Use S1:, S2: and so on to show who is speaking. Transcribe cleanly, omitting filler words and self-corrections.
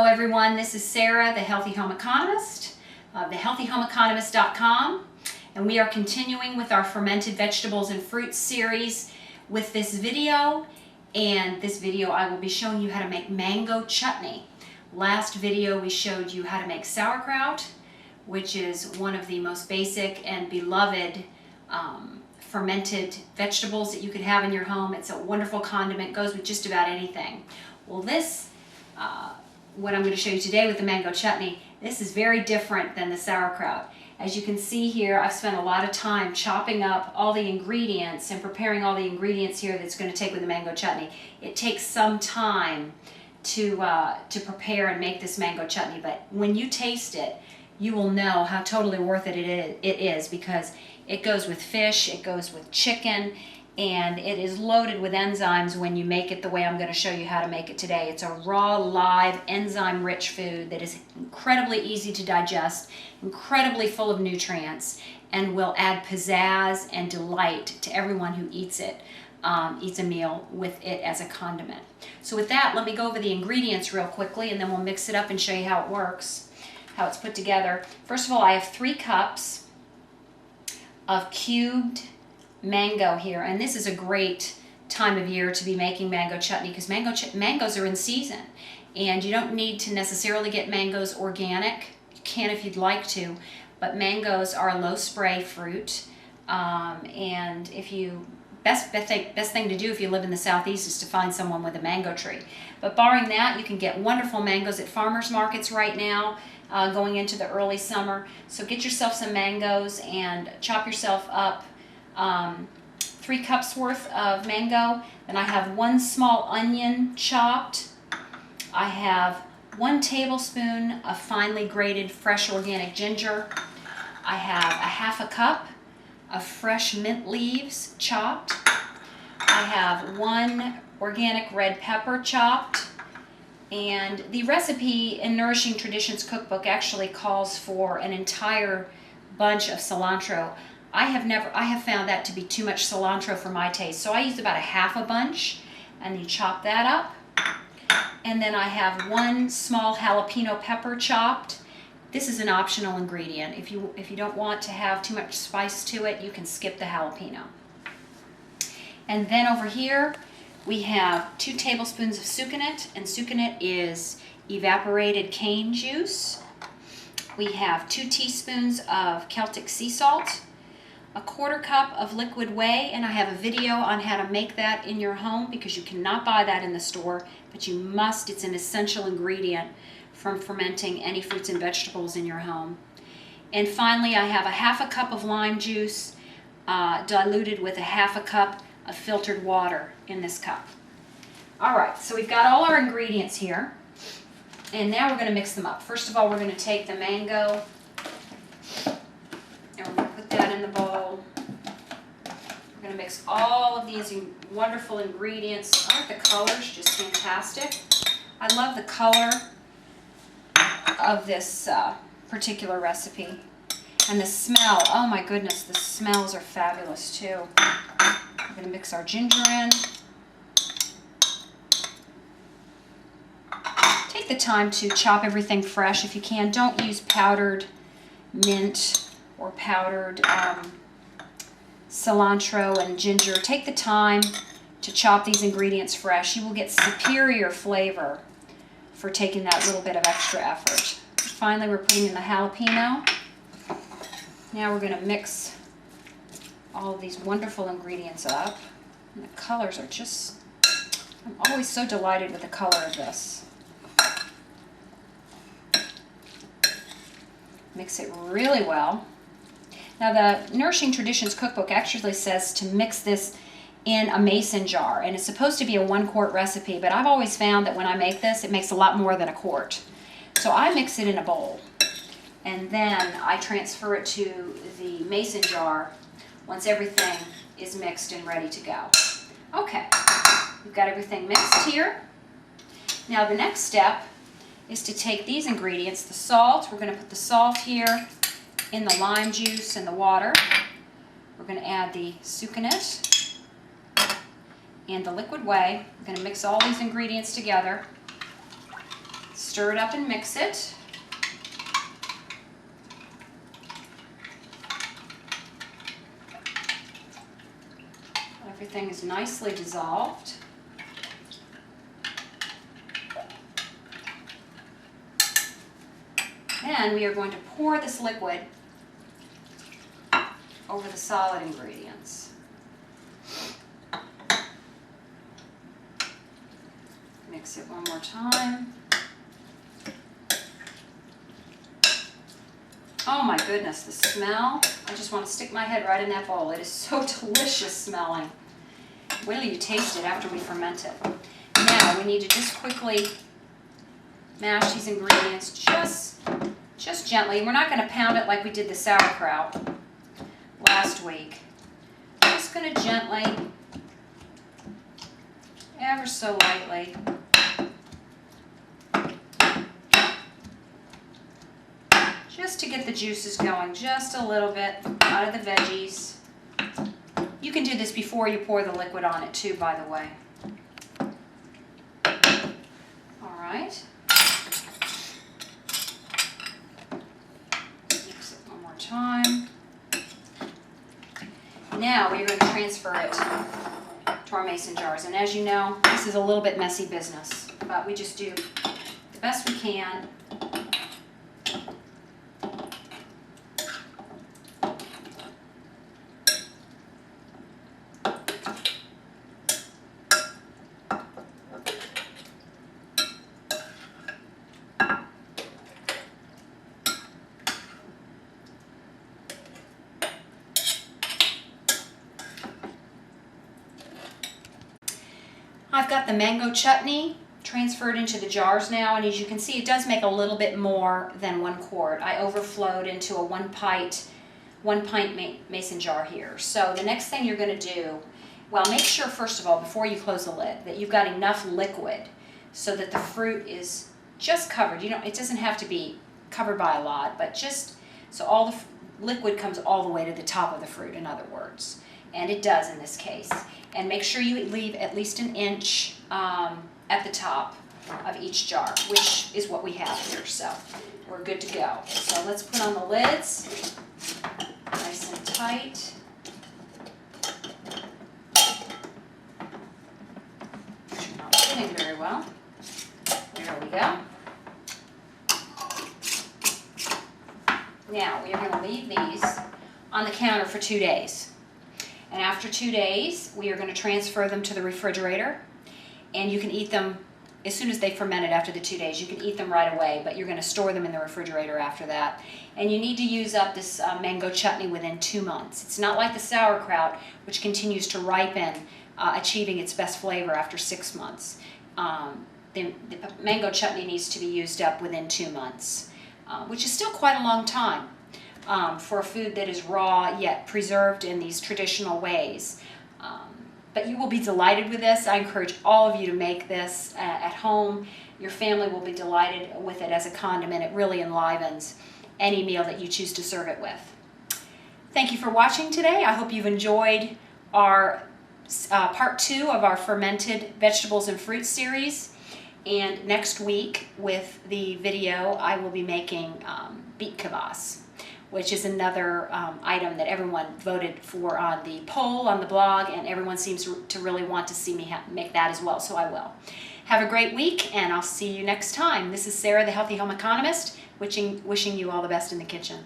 S1: everyone, this is Sarah, the Healthy Home Economist, thehealthyhomeeconomist.com, and we are continuing with our fermented vegetables and fruits series with this video. And this video I will be showing you how to make mango chutney. Last video we showed you how to make sauerkraut, which is one of the most basic and beloved fermented vegetables that you could have in your home. It's a wonderful condiment, goes with just about anything. Well, this, what I'm going to show you today with the mango chutney, this is very different than the sauerkraut. As you can see here, I've spent a lot of time chopping up all the ingredients and preparing all the ingredients here that's going to take with the mango chutney. It takes some time to prepare and make this mango chutney, but when you taste it, you will know how totally worth it is because it goes with fish, it goes with chicken, and it is loaded with enzymes when you make it the way I'm going to show you how to make it today. It's a raw, live, enzyme-rich food that is incredibly easy to digest, incredibly full of nutrients, and will add pizzazz and delight to everyone who eats it, eats a meal with it as a condiment. So with that, let me go over the ingredients real quickly, and then we'll mix it up and show you how it works, how it's put together. First of all, I have 3 cups of cubed mango here, and this is a great time of year to be making mango chutney because mangoes are in season, and you don't need to necessarily get mangoes organic. You can if you'd like to, but mangoes are a low spray fruit, and if you best thing to do if you live in the southeast is to find someone with a mango tree. But barring that, you can get wonderful mangoes at farmers markets right now, going into the early summer. So get yourself some mangoes and chop yourself up 3 cups worth of mango. Then I have 1 small onion chopped. I have 1 tablespoon of finely grated fresh organic ginger. I have a 1/2 cup of fresh mint leaves chopped. I have 1 organic red pepper chopped. And the recipe in Nourishing Traditions cookbook actually calls for an entire bunch of cilantro. I have found that to be too much cilantro for my taste, so I used about a 1/2 bunch, and you chop that up. And then I have 1 small jalapeno pepper chopped. This is an optional ingredient. If you don't want to have too much spice to it, you can skip the jalapeno. And then over here we have 2 tablespoons of sucanat, and sucanat is evaporated cane juice. We have 2 teaspoons of Celtic sea salt, a 1/4 cup of liquid whey, and I have a video on how to make that in your home because you cannot buy that in the store, but you must. It's an essential ingredient from fermenting any fruits and vegetables in your home. And finally, I have a 1/2 cup of lime juice diluted with a 1/2 cup of filtered water in this cup. All right, so we've got all our ingredients here, and now we're going to mix them up. First of all, we're going to take the mango, and we're going to put that in the bowl. We're going to mix all of these wonderful ingredients. Aren't the colors just fantastic? I love the color of this particular recipe. And the smell, oh my goodness, the smells are fabulous too. We're going to mix our ginger in. Take the time to chop everything fresh if you can. Don't use powdered mint or powdered cilantro and ginger. Take the time to chop these ingredients fresh. You will get superior flavor for taking that little bit of extra effort. Finally, we're putting in the jalapeno. Now we're going to mix all of these wonderful ingredients up. And the colors are just, I'm always so delighted with the color of this. Mix it really well. Now the Nourishing Traditions cookbook actually says to mix this in a mason jar, and it's supposed to be a 1-quart recipe, but I've always found that when I make this, it makes a lot more than a quart. So I mix it in a bowl, and then I transfer it to the mason jar once everything is mixed and ready to go. Okay, we've got everything mixed here. Now the next step is to take these ingredients, the salt, we're going to put the salt here in the lime juice and the water. We're going to add the sucanat and the liquid whey. We're going to mix all these ingredients together. Stir it up and mix it. Everything is nicely dissolved. Then we are going to pour this liquid over the solid ingredients. Mix it one more time. Oh my goodness, the smell. I just want to stick my head right in that bowl. It is so delicious smelling. Wait till you taste it after we ferment it. Now we need to just quickly mash these ingredients just gently. We're not going to pound it like we did the sauerkraut last week. I'm just going to gently, ever so lightly, just to get the juices going just a little bit out of the veggies. You can do this before you pour the liquid on it too, by the way. All right. Mix it one more time. Now we're going to transfer it to our mason jars. And as you know, this is a little bit messy business, but we just do the best we can. I've got the mango chutney transferred into the jars now, and as you can see, it does make a little bit more than 1 quart. I overflowed into a one pint mason jar here. So the next thing you're going to do, well, make sure first of all, before you close the lid, that you've got enough liquid so that the fruit is just covered. You know, it doesn't have to be covered by a lot, but just so all the liquid comes all the way to the top of the fruit, in other words. And it does in this case. And make sure you leave at least an inch at the top of each jar, which is what we have here. So we're good to go. So let's put on the lids, nice and tight. Not fitting very well. There we go. Now we are going to leave these on the counter for 2 days. And after 2 days, we are going to transfer them to the refrigerator, and you can eat them as soon as they fermented after the 2 days. You can eat them right away, but you're going to store them in the refrigerator after that. And you need to use up this mango chutney within 2 months. It's not like the sauerkraut, which continues to ripen, achieving its best flavor after 6 months. The mango chutney needs to be used up within 2 months, which is still quite a long time. For a food that is raw yet preserved in these traditional ways. But you will be delighted with this. I encourage all of you to make this at home. Your family will be delighted with it as a condiment. It really enlivens any meal that you choose to serve it with. Thank you for watching today. I hope you've enjoyed our part 2 of our fermented vegetables and fruit series. And next week with the video, I will be making beet kvass, which is another item that everyone voted for on the poll on the blog, and everyone seems to really want to see me make that as well, so I will. Have a great week, and I'll see you next time. This is Sarah, the Healthy Home Economist, wishing you all the best in the kitchen.